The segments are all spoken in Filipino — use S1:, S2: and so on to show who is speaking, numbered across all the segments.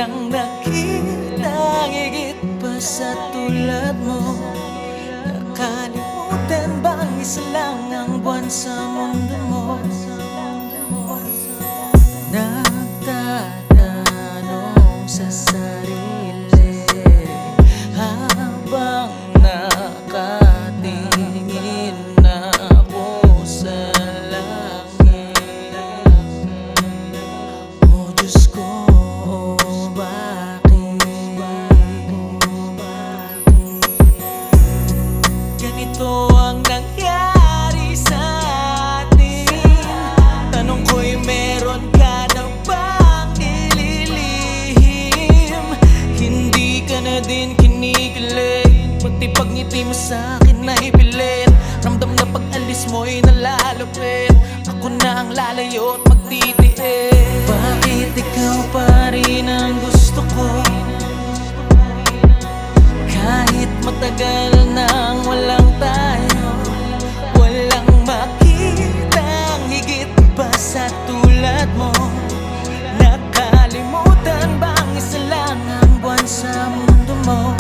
S1: walang nakitang higit pa sa tulad mo. Nakalimutan bang isa lang ang buwan sa mundo mo? Nagtatanong sa sarili habang nakatingin ako sa langit. Oh Diyos ko, ganito ang nangyari sa atin. Tanong ko'y meron ka na bang nililihim? Hindi ka na din kinikilig, pati pagngiti mo sa'kin ay pilit. Ramdam na pag-alis mo'y nalalapit, ako na ang lalayo at magtitiis. Bakit ikaw pa rin ang gusto ko? Kahit matagal nang walang tayo, walang makitang higit pa sa tulad mo. Nakalimutan bang isa lang ang buwan sa mundo mo?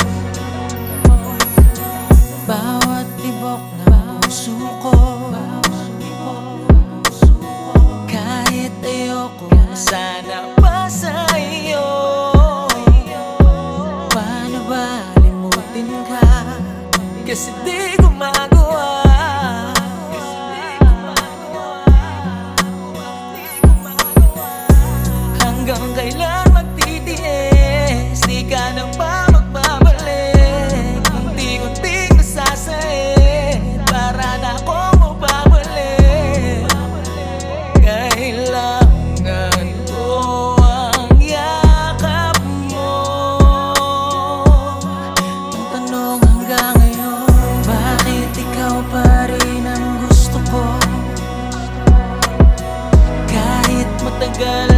S1: Bawat tibok ng puso ko, kahit ayoko sana pa sa iyo. Paano ba limutin ka? Kasi di ko magawa. Hanggang kailan magtitiis? Di ka na ba magbabalik? Unti-unting nasasait, para na akong mababalik. Kailangan ko ang yakap mo. Ang tanong hanggang ngayon, bakit ikaw pa rin ang gusto ko? Kahit matagal